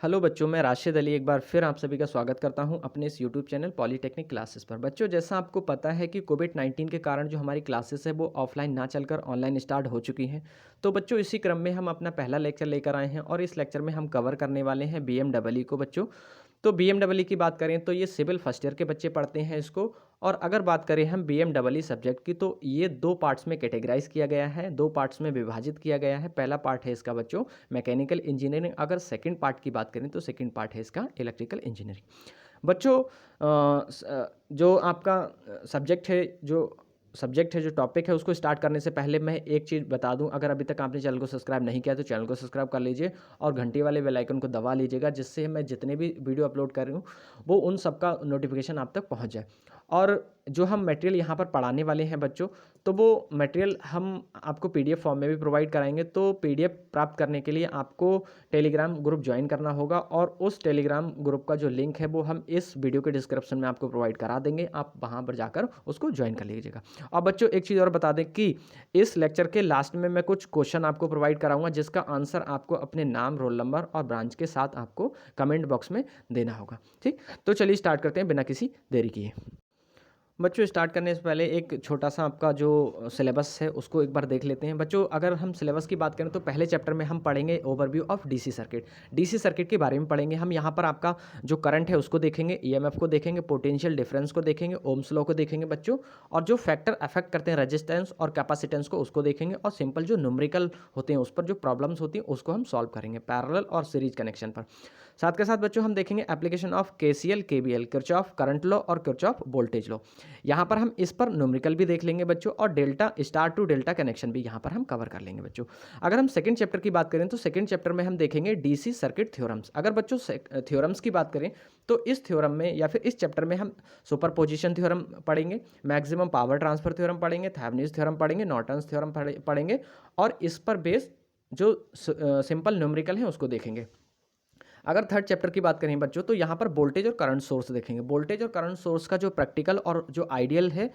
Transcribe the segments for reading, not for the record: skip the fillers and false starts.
Hello बच्चों, मैं राशिद अली एक बार फिर आप सभी का स्वागत करता हूं अपने इस यूट्यूब चैनल पॉलीटेक्निक क्लासेस पर। बच्चों, जैसा आपको पता है कि कोविड-19 के कारण जो हमारी क्लासेस है वो ऑफलाइन ना चलकर ऑनलाइन स्टार्ट हो चुकी हैं। तो बच्चों, इसी क्रम में हम अपना पहला लेक्चर लेकर आए हैं और इस लेक्चर में हम कवर करने वाले हैं बीएमडब्ल्यू को बच्चों। तो बीएमडब्ल्यू की बात करें तो ये सिविल फर्स्ट ईयर के बच्चे पढ़ते हैं इसको। और अगर बात करें हम बीएमडब्ल्यू सब्जेक्ट की तो ये दो पार्ट्स में कैटेगराइज किया गया है, दो पार्ट्स में विभाजित किया गया है। पहला पार्ट है इसका बच्चों मैकेनिकल इंजीनियरिंग। अगर सेकंड पार्ट की बात करें तो सेकंड पार्ट है इसका इलेक्ट्रिकल इंजीनियरिंग। बच्चों, जो आपका सब्जेक्ट है जो टॉपिक है उसको स्टार्ट करने से पहले मैं एक चीज़ बता दूं, अगर अभी तक आपने चैनल को सब्सक्राइब नहीं किया तो चैनल को सब्सक्राइब कर लीजिए और घंटी वाले बेल आइकन को दबा लीजिएगा, जिससे मैं जितने भी वीडियो अपलोड कर रही हूँ वो उन सबका नोटिफिकेशन आप तक पहुँच जाए। और जो हम मटेरियल यहाँ पर पढ़ाने वाले हैं बच्चों, तो वो मटेरियल हम आपको पीडीएफ फॉर्म में भी प्रोवाइड कराएंगे। तो पीडीएफ प्राप्त करने के लिए आपको टेलीग्राम ग्रुप ज्वाइन करना होगा और उस टेलीग्राम ग्रुप का जो लिंक है वो हम इस वीडियो के डिस्क्रिप्शन में आपको प्रोवाइड करा देंगे। आप वहाँ पर जाकर उसको ज्वाइन कर लीजिएगा। और बच्चों, एक चीज़ और बता दें कि इस लेक्चर के लास्ट में मैं कुछ क्वेश्चन आपको प्रोवाइड कराऊंगा, जिसका आंसर आपको अपने नाम, रोल नंबर और ब्रांच के साथ आपको कमेंट बॉक्स में देना होगा। ठीक, तो चलिए स्टार्ट करते हैं बिना किसी देरी किए। बच्चों, स्टार्ट करने से पहले एक छोटा सा आपका जो सिलेबस है उसको एक बार देख लेते हैं। बच्चों, अगर हम सिलेबस की बात करें तो पहले चैप्टर में हम पढ़ेंगे overview of DC circuit. DC circuit के बारे में पढ़ेंगे हम। यहाँ पर आपका जो करंट है उसको देखेंगे, ईएमएफ को देखेंगे, पोटेंशियल डिफरेंस को देखेंगे, ओम्स लॉ को देखेंगे बच्चों। और जो फैक्टर अफेक्ट करते हैं रेजिस्टेंस और कैपेसिटेंस को उसको देखेंगे। और सिंपल जो न्यूमेरिकल होते हैं उस पर जो प्रॉब्लम्स होती हैं उसको हम सॉल्व करेंगे पैरेलल और सीरीज कनेक्शन पर। साथ के साथ बच्चों हम देखेंगे application of KCL, KBL, Kirchhoff current law और किरचॉफ वोल्टेज लॉ। यहाँ पर हम इस पर न्यूमेरिकल भी देख लेंगे बच्चों, और delta star to delta connection भी यहाँ पर हम कवर कर लेंगे बच्चों। अगर हम सेकंड चैप्टर की बात करें तो सेकंड चैप्टर में हम देखेंगे डीसी सर्किट थ्योरम्स। अगर बच्चों थ्योरम्स की बात करें तो इस थ्योरम में या फिर इस चैप्टर में हम सुपरपोजिशन थ्योरम पढ़ेंगे, मैक्सिमम पावर ट्रांसफर थ्योरम पढ़ेंगे, थेवेनिन्स थ्योरम पढ़ेंगे, नॉर्टन्स थ्योरम पढ़ेंगे। और इस पर बेस जो सिंपल न्यूमेरिकल है उसको देखेंगे। अगर थर्ड चैप्टर की बात करें बच्चों तो यहाँ पर वोल्टेज और करंट सोर्स देखेंगे। वोल्टेज और करंट सोर्स का जो प्रैक्टिकल और जो आइडियल है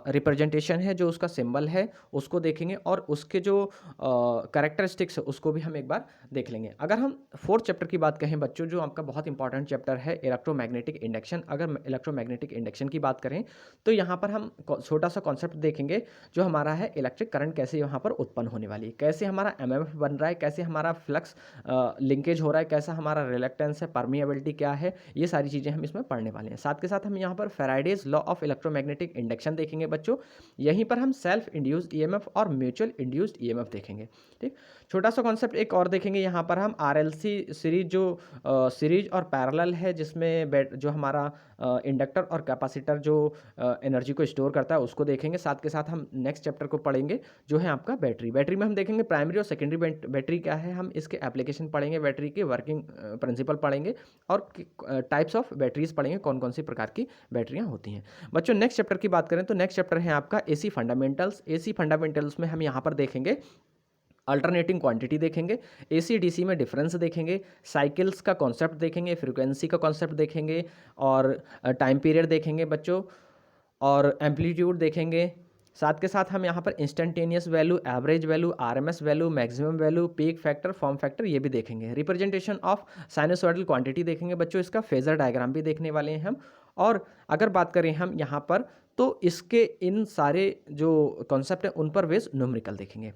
रिप्रेजेंटेशन है, जो उसका सिंबल है उसको देखेंगे, और उसके जो कैरेक्टरिस्टिक्स है उसको भी हम एक बार देख लेंगे। अगर हम फोर्थ चैप्टर की बात कहें बच्चों, जो आपका बहुत इंपॉर्टेंट चैप्टर है इलेक्ट्रोमैग्नेटिक इंडक्शन। अगर इलेक्ट्रोमैग्नेटिक इंडक्शन की बात करें तो यहाँ पर हम छोटा सा कॉन्सेप्ट देखेंगे, जो हमारा है इलेक्ट्रिक करंट कैसे यहाँ पर उत्पन्न होने वाली है, कैसे हमारा एमएमएफ बन रहा है, कैसे हमारा फ्लक्स लिंकेज हो रहा है, कैसा हमारा रिलेक्टेंस है, परमिएबिलिटी क्या है, ये सारी चीज़ें हम इसमें पढ़ने वाले हैं। साथ के साथ हम यहाँ पर Faraday's law of electromagnetic induction देखेंगे बच्चों। यहीं पर हम सेल्फ इंड्यूस्ड ईएमएफ और म्यूचुअल इंड्यूस्ड ईएमएफ देखेंगे। ठीक, छोटा सा कॉन्सेप्ट एक और देखेंगे यहाँ पर हम आरएलसी सीरीज, जो सीरीज और पैरेलल है, जिसमें जो हमारा इंडक्टर और कैपेसिटर जो एनर्जी को स्टोर करता है उसको देखेंगे। साथ के साथ हम नेक्स्ट चैप्टर को पढ़ेंगे जो है आपका बैटरी। बैटरी में हम देखेंगे प्राइमरी और सेकेंडरी बैटरी क्या है, हम इसके एप्लीकेशन पढ़ेंगे, बैटरी के वर्किंग प्रिंसिपल पढ़ेंगे, और टाइप्स ऑफ बैटरीज पढ़ेंगे, कौन कौन सी प्रकार की बैटरियां होती हैं। बच्चों, नेक्स्ट चैप्टर की बात करें तो नेक्स्ट चैप्टर है आपका एसी फंडामेंटल्स। एसी फंडामेंटल्स में हम यहाँ पर देखेंगे अल्टरनेटिंग क्वांटिटी देखेंगे, एसी डीसी में डिफरेंस देखेंगे, साइकिल्स का कॉन्सेप्ट देखेंगे, फ्रीक्वेंसी का कॉन्सेप्ट देखेंगे, और टाइम पीरियड देखेंगे बच्चों, और एम्पलीट्यूड देखेंगे। साथ के साथ हम यहाँ पर instantaneous value, average value, RMS value, maximum value, peak factor, form factor, ये भी देखेंगे। रिप्रेजेंटेशन ऑफ साइनसॉइडल क्वांटिटी देखेंगे बच्चों, इसका फेजर डायग्राम भी देखने वाले हैं हम। और अगर बात करें हम यहाँ पर तो इसके इन सारे जो कॉन्सेप्ट हैं उन पर बेस न्यूमेरिकल देखेंगे।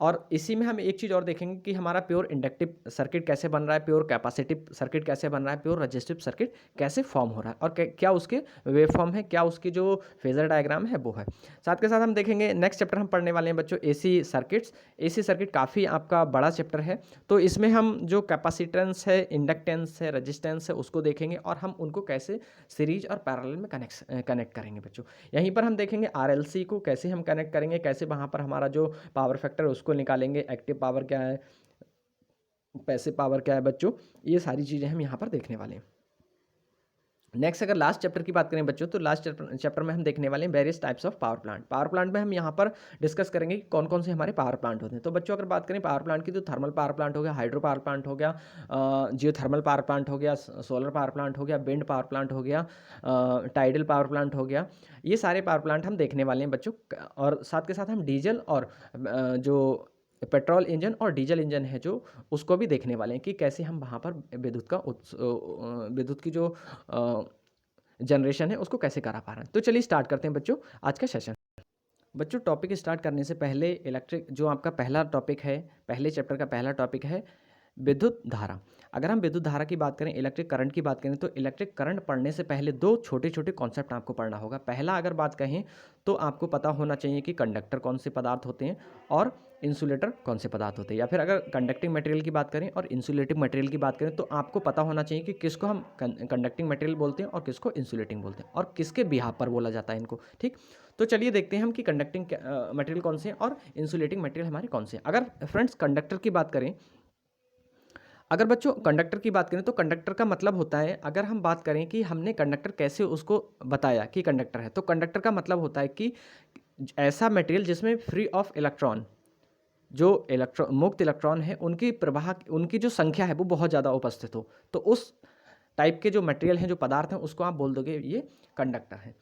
और इसी में हम एक चीज़ और देखेंगे कि हमारा प्योर इंडक्टिव सर्किट कैसे बन रहा है, प्योर कैपेसिटिव सर्किट कैसे बन रहा है, प्योर रजिस्टिव सर्किट कैसे फॉर्म हो रहा है, और क्या उसके वेव फॉर्म है, क्या उसकी जो फेजर डायग्राम है वो है। साथ के साथ हम देखेंगे नेक्स्ट चैप्टर हम पढ़ने वाले हैं बच्चों एसी सर्किट्स। एसी सर्किट काफ़ी आपका बड़ा चैप्टर है, तो इसमें हम जो कैपेसिटेंस है, इंडक्टेंस है, रजिस्टेंस है उसको देखेंगे, और हम उनको कैसे सीरीज और पैरेलल में कनेक्ट करेंगे बच्चों। यहीं पर हम देखेंगे आरएलसी को कैसे हम कनेक्ट करेंगे, कैसे वहाँ पर हमारा जो पावर फैक्टर उसको निकालेंगे, एक्टिव पावर क्या है, पैसिव पावर क्या है बच्चों, ये सारी चीज़ें हम यहाँ पर देखने वाले हैं। नेक्स्ट अगर लास्ट चैप्टर की बात करें बच्चों तो लास्ट चैप्टर में हम देखने वाले हैं various types of power plant. Power plant में हम यहाँ पर डिस्कस करेंगे कि कौन कौन से हमारे पावर प्लांट होते हैं। तो बच्चों अगर बात करें पावर प्लांट की तो थर्मल पावर प्लांट हो गया, हाइड्रो पावर प्लांट हो गया, जियो थर्मल पावर प्लांट हो गया, सोलर पावर प्लांट हो गया, विंड पावर प्लांट हो गया, टाइडल पावर प्लांट हो गया। ये सारे पावर प्लांट हम देखने वाले हैं बच्चों। और साथ के साथ हम डीजल और जो पेट्रोल इंजन और डीजल इंजन है जो, उसको भी देखने वाले हैं कि कैसे हम वहाँ पर विद्युत की जो जनरेशन है उसको कैसे करा पा रहे हैं। तो चलिए स्टार्ट करते हैं बच्चों आज का सेशन। बच्चों टॉपिक स्टार्ट करने से पहले इलेक्ट्रिक जो आपका पहला टॉपिक है, पहले चैप्टर का पहला टॉपिक है विद्युत धारा। अगर हम विद्युत धारा की बात करें, इलेक्ट्रिक करंट की बात करें, तो इलेक्ट्रिक करंट पढ़ने से पहले दो छोटे छोटे कॉन्सेप्ट आपको पढ़ना होगा। पहला अगर बात कहें तो आपको पता होना चाहिए कि कंडक्टर कौन से पदार्थ होते हैं और इंसुलेटर कौन से पदार्थ होते हैं। या फिर अगर कंडक्टिंग मटेरियल की बात करें और इंसुलेटिंग मटेरियल की बात करें तो आपको पता होना चाहिए कि किसको हम कंडक्टिंग मटेरियल बोलते हैं और किसको इंसुलेटिंग बोलते हैं और किसके बिहाफ पर बोला जाता है इनको। ठीक, तो चलिए देखते हैं हम कि कंडक्टिंग मटेरियल कौन से हैं और इंसुलेटिंग मटेरियल हमारे कौन से हैं। अगर फ्रेंड्स कंडक्टर की बात करें, अगर बच्चों कंडक्टर की बात करें तो कंडक्टर का मतलब होता है, अगर हम बात करें कि हमने कंडक्टर कैसे उसको बताया कि कंडक्टर है, तो कंडक्टर का मतलब होता है कि ऐसा मटेरियल जिसमें फ्री ऑफ इलेक्ट्रॉन, जो मुक्त इलेक्ट्रॉन है उनकी प्रवाह, उनकी जो संख्या है वो बहुत ज़्यादा उपस्थित हो, तो उस टाइप के जो मटेरियल हैं, जो पदार्थ हैं, उसको आप बोल दोगे ये कंडक्टर है।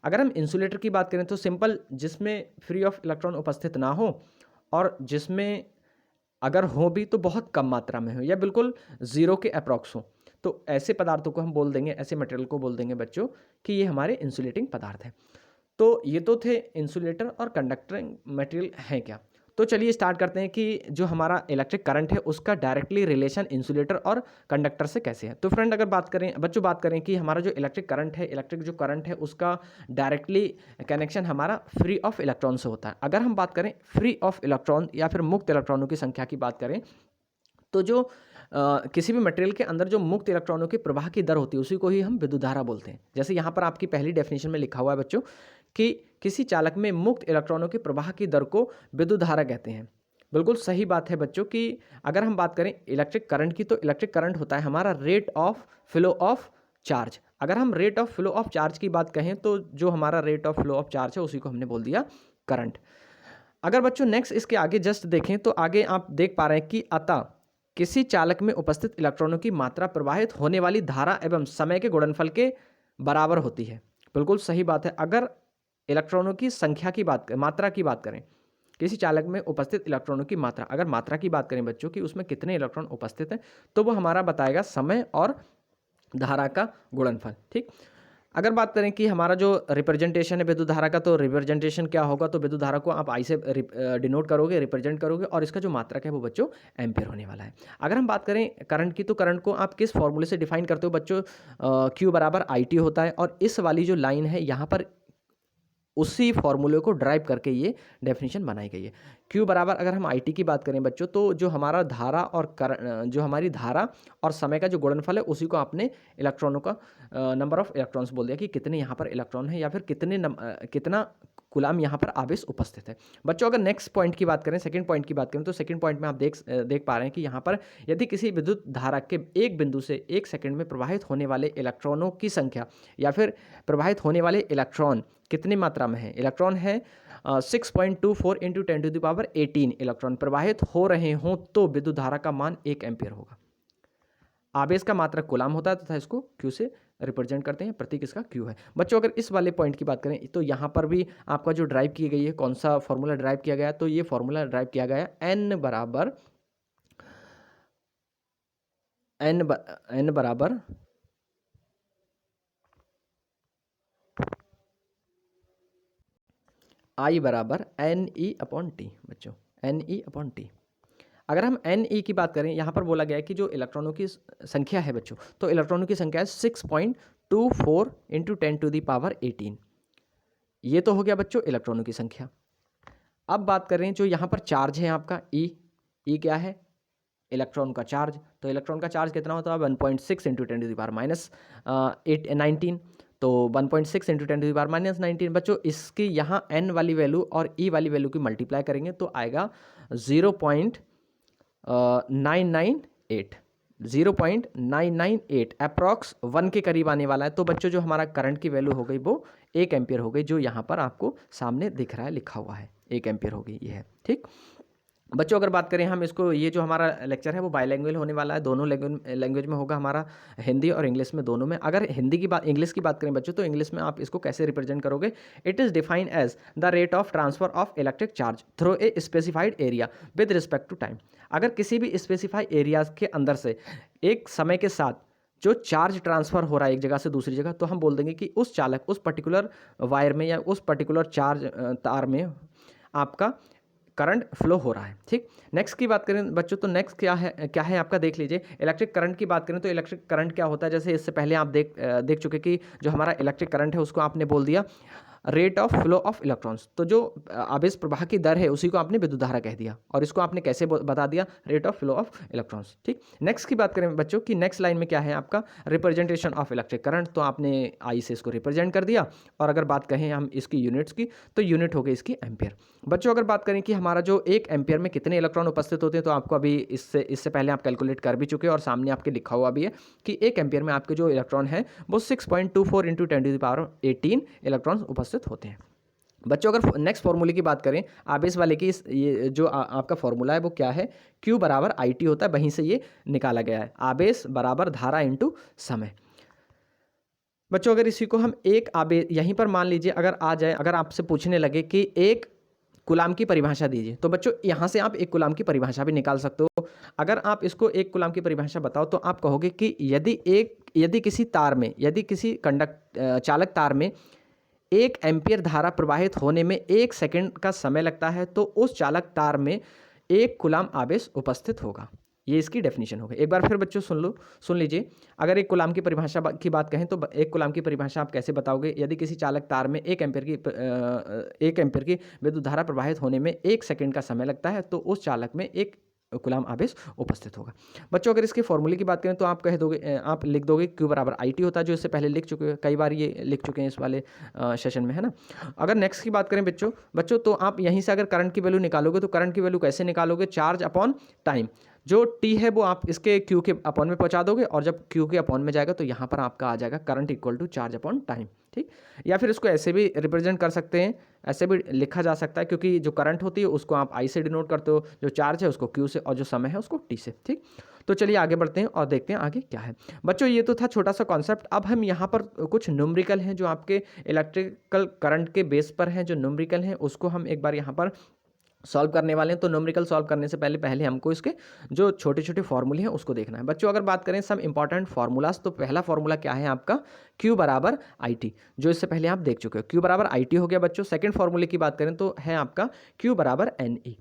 अगर हम इंसुलेटर की बात करें तो सिंपल, जिसमें फ्री ऑफ इलेक्ट्रॉन उपस्थित ना हो और जिसमें अगर हो भी तो बहुत कम मात्रा में हो या बिल्कुल ज़ीरो के अप्रॉक्स हो, तो ऐसे पदार्थों को हम बोल देंगे, ऐसे मटेरियल को बोल देंगे बच्चों कि ये हमारे इंसुलेटिंग पदार्थ हैं। तो ये तो थे इंसुलेटर और कंडक्टिंग मटेरियल हैं क्या। तो चलिए स्टार्ट करते हैं कि जो हमारा इलेक्ट्रिक करंट है उसका डायरेक्टली रिलेशन इंसुलेटर और कंडक्टर से कैसे है। तो फ्रेंड अगर बात करें बच्चों, बात करें कि हमारा जो इलेक्ट्रिक करंट है, इलेक्ट्रिक जो करंट है उसका डायरेक्टली कनेक्शन हमारा फ्री ऑफ इलेक्ट्रॉन से होता है। अगर हम बात करें फ्री ऑफ इलेक्ट्रॉन या फिर मुक्त इलेक्ट्रॉनों की संख्या की बात करें तो जो किसी भी मटेरियल के अंदर जो मुक्त इलेक्ट्रॉनों के प्रवाह की दर होती है उसी को ही हम विद्युत धारा बोलते हैं। जैसे यहाँ पर आपकी पहली डेफिनेशन में लिखा हुआ है बच्चों कि किसी चालक में मुक्त इलेक्ट्रॉनों के प्रवाह की दर को विद्युत धारा कहते हैं। बिल्कुल सही बात है बच्चों कि अगर हम बात करें इलेक्ट्रिक करंट की, तो इलेक्ट्रिक करंट होता है हमारा rate of flow of charge. अगर हम rate of flow of charge की बात कहें तो जो हमारा rate of flow of charge है उसी को हमने बोल दिया करंट। अगर बच्चों नेक्स्ट इसके आगे जस्ट देखें तो आगे आप देख पा रहे हैं कि अतः किसी चालक में उपस्थित इलेक्ट्रॉनों की मात्रा प्रवाहित होने वाली धारा एवं समय के गुणनफल के बराबर होती है। बिल्कुल सही बात है। अगर इलेक्ट्रॉनों की संख्या की बात, मात्रा की बात करें, किसी चालक में उपस्थित इलेक्ट्रॉनों की मात्रा, अगर मात्रा की बात करें बच्चों कि उसमें कितने इलेक्ट्रॉन उपस्थित हैं, तो वो हमारा बताएगा समय और धारा का गुणनफल। ठीक, अगर बात करें कि हमारा जो रिप्रेजेंटेशन है विद्युत धारा का, तो रिप्रेजेंटेशन क्या होगा, तो विद्युत धारा को आप आई से डिनोट करोगे, रिप्रेजेंट करोगे और इसका जो मात्रक है वो बच्चों एम्पियर होने वाला है। अगर हम बात करें करंट की, तो करंट को आप किस फॉर्मूले से डिफाइन करते हो बच्चों, Q बराबर IT होता है और इस वाली जो लाइन है यहाँ पर उसी फॉर्मूले को ड्राइव करके ये डेफिनेशन बनाई गई है। Q बराबर, अगर हम IT की बात करें बच्चों, तो जो हमारा धारा और जो हमारी धारा और समय का जो गुणनफल है उसी को आपने इलेक्ट्रॉनों का नंबर ऑफ इलेक्ट्रॉन्स बोल दिया कि कितने यहाँ पर इलेक्ट्रॉन है या फिर कितना कुलाम यहाँ पर आवेश उपस्थित है। बच्चों अगर नेक्स्ट पॉइंट की बात करें, सेकंड पॉइंट की बात करें, तो सेकंड पॉइंट में आप देख पा रहे हैं कि यहाँ पर यदि किसी विद्युत धारा के एक बिंदु से एक सेकंड में प्रवाहित होने वाले इलेक्ट्रॉनों की संख्या या फिर प्रवाहित होने वाले इलेक्ट्रॉन कितनी मात्रा में है, इलेक्ट्रॉन है 6.24 × 10⁻18 इलेक्ट्रॉन प्रवाहित हो रहे हों तो विद्युत धारा का मान 1 एम्पियर होगा। आवेश का मात्रक कूलाम होता है तथा इसको Q से रिप्रेजेंट करते हैं, प्रतीक इसका Q है। बच्चों अगर इस वाले पॉइंट की बात करें तो यहाँ पर भी आपका जो ड्राइव की गई है, कौन सा फॉर्मूला ड्राइव किया गया है, तो ये फॉर्मूला ड्राइव किया गया है N बराबर I बराबर NE/T बच्चों, NE/T। अगर हम NE की बात करें, यहाँ पर बोला गया है कि जो इलेक्ट्रॉनों की संख्या है बच्चों, तो इलेक्ट्रॉनों की संख्या है 6.24 × 10⁻18। ये तो हो गया बच्चों इलेक्ट्रॉनों की संख्या। अब बात करें जो यहाँ पर चार्ज है आपका E क्या है, इलेक्ट्रॉन का चार्ज। तो इलेक्ट्रॉन का चार्ज कितना होता है 1.6 × 10⁻19। तो 1.6 × 10⁻19 बच्चों, इसकी यहाँ N वाली वैल्यू और E वाली वैल्यू की मल्टीप्लाई करेंगे तो आएगा 0.998 अप्रॉक्स 1 के करीब आने वाला है। तो बच्चों जो हमारा करंट की वैल्यू हो गई वो 1 एम्पियर हो गई, जो यहाँ पर आपको सामने दिख रहा है, लिखा हुआ है 1 एम्पियर हो गई, ये है। ठीक, बच्चों अगर बात करें हम इसको, ये जो हमारा लेक्चर है वो बाइलैंग्वेज होने वाला है, दोनों लैंग्वेज में होगा हमारा, हिंदी और इंग्लिश में दोनों में। अगर हिंदी की बात इंग्लिश की बात करें बच्चों, तो इंग्लिश में आप इसको कैसे रिप्रेजेंट करोगे? It is defined as the rate of transfer of electric charge through a specified area with respect to time. अगर किसी भी स्पेसिफाइड एरियाज के अंदर से एक समय के साथ जो चार्ज ट्रांसफ़र हो रहा है एक जगह से दूसरी जगह, तो हम बोल देंगे कि उस चालक उस पर्टिकुलर वायर में या उस पर्टिकुलर चार्ज तार में आपका करंट फ्लो हो रहा है। ठीक, नेक्स्ट की बात करें बच्चों, तो नेक्स्ट क्या है आपका, देख लीजिए। इलेक्ट्रिक करंट की बात करें तो इलेक्ट्रिक करंट क्या होता है, जैसे इससे पहले आप देख चुके कि जो हमारा इलेक्ट्रिक करंट है उसको आपने बोल दिया rate of flow of electrons, तो जो आवेश प्रवाह की दर है उसी को आपने विद्युत धारा कह दिया, और इसको आपने कैसे बता दिया, rate of flow of electrons. ठीक, नेक्स्ट की बात करें बच्चों कि नेक्स्ट लाइन में क्या है आपका, रिप्रेजेंटेशन ऑफ इलेक्ट्रिक करंट, तो आपने आई से इसको रिप्रेजेंट कर दिया। और अगर बात कहें हम इसकी यूनिट्स की, तो यूनिट हो गई इसकी एम्पियर। बच्चों अगर बात करें कि हमारा जो एक एम्पियर में कितने इलेक्ट्रॉन उपस्थित होते हैं, तो आपको अभी इससे पहले आप कैलकुलेट कर भी चुके हैं और सामने आपके लिखा हुआ भी है कि एक एम्पियर में आपके जो इलेक्ट्रॉन है वो 6.24 इंटू 10⁻18 इलेक्ट्रॉन उपस्थित होते हैं। बच्चों अगर नेक्स्ट फॉर्मूले की बात करें आवेश वाले की, ये जो आपका फॉर्मूला है वो क्या है, Q बराबर IT होता है, वहीं से ये निकाला गया है, आवेश बराबर धारा इंटू समय। बच्चों अगर इसी को हम एक आवेश यहीं पर मान लीजिए अगर आ जाए, अगर आपसे पूछने लगे कि एक गुलाम की परिभाषा दीजिए, तो बच्चों यहाँ से आप एक गुलाम की परिभाषा भी निकाल सकते हो। अगर आप इसको एक गुलाम की परिभाषा बताओ, तो आप कहोगे कि यदि किसी तार में, यदि किसी चालक तार में 1 एम्पीयर धारा प्रवाहित होने में 1 सेकंड का समय लगता है, तो उस चालक तार में 1 कूलाम आवेश उपस्थित होगा। ये इसकी डेफिनेशन हो गई। एक बार फिर बच्चों सुन लीजिए। अगर एक कूलाम की परिभाषा की बात कहें, तो एक कूलाम की परिभाषा आप कैसे बताओगे? यदि किसी चालक तार में 1 एम्पीयर की विद्युत धारा प्रवाहित होने में 1 सेकंड का समय लगता है, तो उस चालक में 1 कूलाम आवेश उपस्थित होगा। बच्चों अगर इसके फॉर्मूले की बात करें, तो आप लिख दोगे Q बराबर IT होता है, जो इससे पहले लिख चुके हैं, कई बार ये लिख चुके हैं इस वाले सेशन में, है ना। अगर नेक्स्ट की बात करें बच्चों, तो आप यहीं से अगर करंट की वैल्यू निकालोगे, तो करंट की वैल्यू कैसे निकालोगे? चार्ज अपॉन टाइम, जो T है वो आप इसके Q के अपॉन में पहुंचा दोगे, और जब Q के अपॉन में जाएगा तो यहाँ पर आपका आ जाएगा current equal to charge upon time. ठीक, या फिर इसको ऐसे भी रिप्रेजेंट कर सकते हैं, ऐसे भी लिखा जा सकता है, क्योंकि जो करंट होती है उसको आप I से डिनोट करते हो, जो चार्ज है उसको Q से, और जो समय है उसको T से। ठीक, तो चलिए आगे बढ़ते हैं और देखते हैं आगे क्या है। बच्चों ये तो था छोटा सा कॉन्सेप्ट। अब हम यहाँ पर कुछ न्यूमेरिकल हैं जो आपके इलेक्ट्रिकल करंट के बेस पर हैं, जो न्यूमेरिकल हैं उसको हम एक बार यहाँ पर सॉल्व करने वाले हैं। तो न्यूमेरिकल सॉल्व करने से पहले हमको इसके जो छोटे छोटे फॉर्मूले हैं उसको देखना है। बच्चों अगर बात करें सम इंपॉर्टेंट फार्मूलाज, तो पहला फार्मूला क्या है आपका, Q बराबर IT, जो इससे पहले आप देख चुके हो। Q बराबर IT हो गया बच्चों। सेकंड फार्मूले की बात करें तो है आपका Q बराबर NE।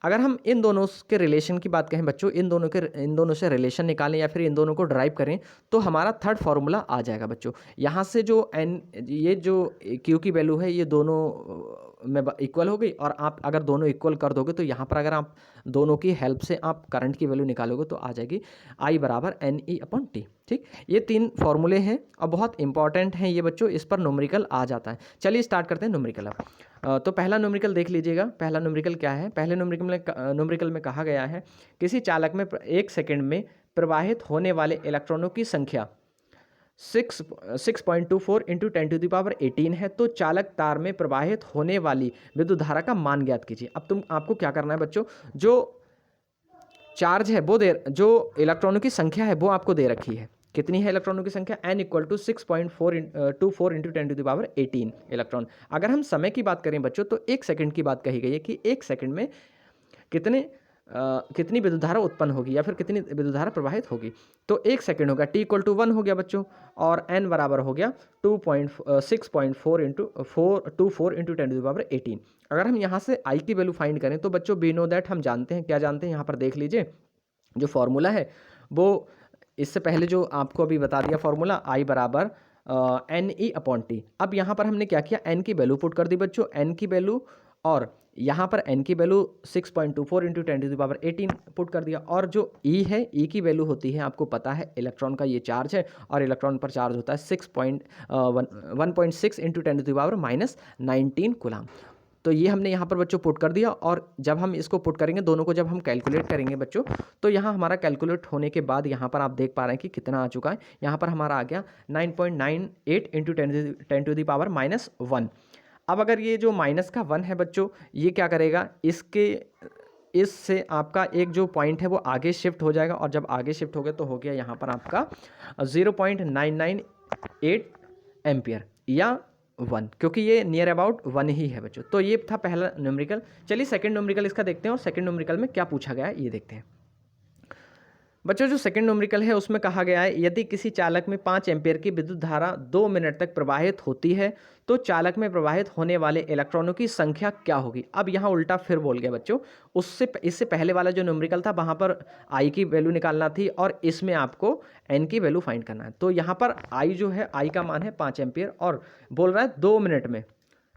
अगर हम इन दोनों के रिलेशन की बात कहें बच्चों, इन दोनों से रिलेशन निकालें या फिर इन दोनों को ड्राइव करें, तो हमारा थर्ड फार्मूला आ जाएगा बच्चों। यहाँ से जो ये जो Q की वैल्यू है ये दोनों में इक्वल हो गई, और आप अगर दोनों इक्वल कर दोगे तो यहाँ पर अगर आप दोनों की हेल्प से आप करंट की वैल्यू निकालोगे तो आ जाएगी I बराबर NE अपॉन T। ठीक, ये 3 फॉर्मूले हैं और बहुत इंपॉर्टेंट हैं ये बच्चों, इस पर न्यूमेरिकल आ जाता है। चलिए स्टार्ट करते हैं न्यूमेरिकल अब। तो पहला न्यूमेरिकल देख लीजिएगा। पहला न्यूमेरिकल क्या है? पहले न्यूमेरिकल में कहा गया है किसी चालक में 1 सेकंड में प्रवाहित होने वाले इलेक्ट्रॉनों की संख्या 6.24 इंटू 10⁻18 है, तो चालक तार में प्रवाहित होने वाली विद्युत धारा का मान ज्ञात कीजिए। अब आपको क्या करना है बच्चों, जो चार्ज है जो इलेक्ट्रॉनों की संख्या है वो आपको दे रखी है। कितनी है इलेक्ट्रॉनों की संख्या? n equal to 6.24 into 10⁻18 electron. अगर हम समय की बात करें बच्चों, तो 1 सेकंड की बात कही गई है कि 1 सेकंड में कितनी विद्युत धारा उत्पन्न होगी या फिर कितनी विद्युत धारा प्रवाहित होगी। तो 1 सेकंड होगा, T इक्वल टू 1 हो गया बच्चों, और n बराबर हो गया 6.4 इंटू 10⁻18। अगर हम यहाँ से I की वैल्यू फाइंड करें, तो बच्चों वी नो दैट, हम जानते हैं, क्या जानते हैं, यहाँ पर देख लीजिए। जो फॉर्मूला है वो इससे पहले जो आपको अभी बता दिया फॉर्मूला, I बराबर NE अपॉन T। अब यहाँ पर हमने क्या किया, n की वैल्यू पुट कर दी बच्चों, n की वैल्यू, और यहाँ पर n की वैल्यू 6.24 इंटू 10⁻18 पुट कर दिया। और जो E है, E की वैल्यू होती है, आपको पता है इलेक्ट्रॉन का ये चार्ज है, और इलेक्ट्रॉन पर चार्ज होता है 1.6 इंटू 10⁻19 कूलाम। तो ये हमने यहाँ पर बच्चों पुट कर दिया, और जब हम इसको पुट करेंगे, दोनों को जब हम कैलकुलेट करेंगे बच्चों, तो यहाँ हमारा कैलकुलेट होने के बाद यहाँ पर आप देख पा रहे हैं कि कितना आ चुका है। यहाँ पर हमारा आ गया 9.98 इंटू 10⁻⁻1। अब अगर ये जो -1 है बच्चों, ये क्या करेगा, इसके इससे आपका एक जो पॉइंट है वो आगे शिफ्ट हो जाएगा, और जब आगे शिफ्ट हो गया तो हो गया यहाँ पर आपका 0.998 एम्पियर या 1, क्योंकि ये नियर अबाउट 1 ही है बच्चों। तो ये था पहला न्यूमेरिकल। चलिए सेकंड न्यूमेरिकल इसका देखते हैं, और सेकंड न्यूमेरिकल में क्या पूछा गया है ये देखते हैं। बच्चों जो सेकंड न्यूमेरिकल है उसमें कहा गया है, यदि किसी चालक में 5 एम्पीयर की विद्युत धारा 2 मिनट तक प्रवाहित होती है तो चालक में प्रवाहित होने वाले इलेक्ट्रॉनों की संख्या क्या होगी। अब यहाँ उल्टा फिर बोल गया बच्चों, इससे पहले वाला जो न्यूमेरिकल था वहाँ पर आई की वैल्यू निकालना थी, और इसमें आपको एन की वैल्यू फाइंड करना है। तो यहाँ पर आई जो है, आई का मान है 5 एम्पीयर, और बोल रहा है 2 मिनट में,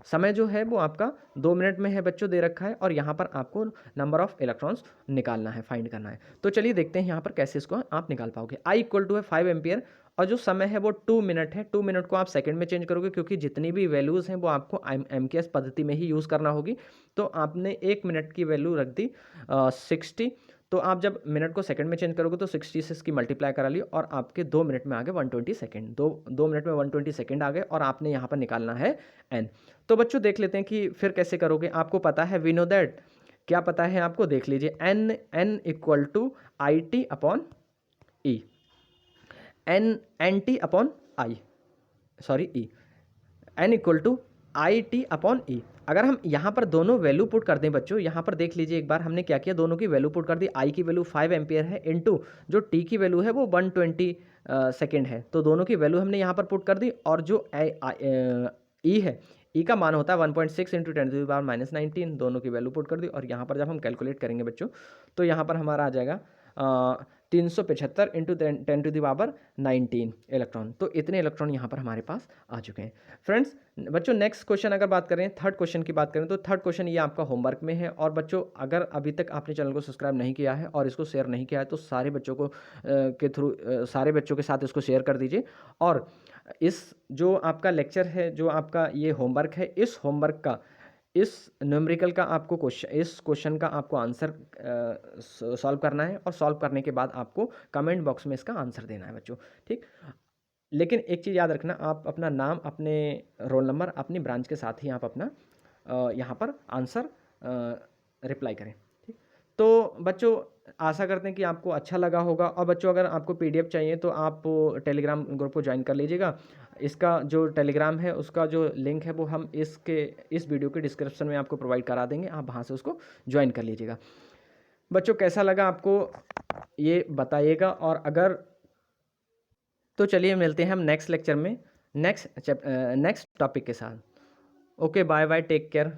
समय जो है वो आपका 2 मिनट में है बच्चों दे रखा है, और यहाँ पर आपको नंबर ऑफ इलेक्ट्रॉन्स निकालना है, फाइंड करना है। तो चलिए देखते हैं यहाँ पर कैसे इसको आप निकाल पाओगे। आई इक्वल टू है 5 एम्पियर, और जो समय है वो 2 मिनट है। 2 मिनट को आप सेकंड में चेंज करोगे, क्योंकि जितनी भी वैल्यूज़ हैं वो आपको एमकेएस पद्धति में ही यूज़ करना होगी। तो आपने 1 मिनट की वैल्यू रख दी 60, तो आप जब मिनट को सेकंड में चेंज करोगे तो 60 से इसकी मल्टीप्लाई करा ली, और आपके 2 मिनट में आ गए 120 सेकंड। 2 मिनट में 120 सेकंड आ गए, और आपने यहाँ पर निकालना है एन। तो बच्चों देख लेते हैं कि फिर कैसे करोगे। आपको पता है, वी नो दैट, क्या पता है आपको, देख लीजिए, N equal to I T upon E, N T upon I, sorry E, N equal to I T upon E. अगर हम यहाँ पर दोनों वैल्यू पुट कर दें बच्चों, यहाँ पर देख लीजिए एक बार हमने क्या किया, दोनों की वैल्यू पुट कर दी। आई की वैल्यू 5 एम्पियर है, इनटू जो टी की वैल्यू है वो 120 सेकेंड है, तो दोनों की वैल्यू हमने यहाँ पर पुट कर दी। और जो ई है, ई का मान होता है 1.6 इंटू 10⁻⁻19, दोनों की वैल्यू पुट कर दी। और यहाँ पर जब हम कैलकुलेट करेंगे बच्चों, तो यहाँ पर हमारा आ जाएगा 375 इंटू 10⁻19 इलेक्ट्रॉन। तो इतने इलेक्ट्रॉन यहाँ पर हमारे पास आ चुके हैं। फ्रेंड्स बच्चों नेक्स्ट क्वेश्चन अगर बात करें, थर्ड क्वेश्चन की बात करें, तो थर्ड क्वेश्चन ये आपका होमवर्क में है। और बच्चों अगर अभी तक आपने चैनल को सब्सक्राइब नहीं किया है और इसको शेयर नहीं किया है, तो सारे बच्चों को के थ्रू सारे बच्चों के साथ इसको शेयर कर दीजिए। और इस जो आपका लेक्चर है, जो आपका ये होमवर्क है, इस होमवर्क का, इस न्यूमेरिकल का आपको क्वेश्चन, इस क्वेश्चन का आपको आंसर सॉल्व करना है, और सॉल्व करने के बाद आपको कमेंट बॉक्स में इसका आंसर देना है बच्चों, ठीक। लेकिन एक चीज़ याद रखना, आप अपना नाम, अपने रोल नंबर, अपनी ब्रांच के साथ ही आप अपना यहाँ पर आंसर रिप्लाई करें, ठीक। तो बच्चों आशा करते हैं कि आपको अच्छा लगा होगा। और बच्चों अगर आपको पीडीएफ चाहिए तो आप टेलीग्राम ग्रुप को ज्वाइन कर लीजिएगा। इसका जो टेलीग्राम है उसका जो लिंक है वो हम इस वीडियो के डिस्क्रिप्शन में आपको प्रोवाइड करा देंगे, आप वहाँ से उसको ज्वाइन कर लीजिएगा। बच्चों कैसा लगा आपको ये बताइएगा। और अगर तो चलिए मिलते हैं हम नेक्स्ट लेक्चर में नेक्स्ट टॉपिक के साथ। Okay, bye bye, take care.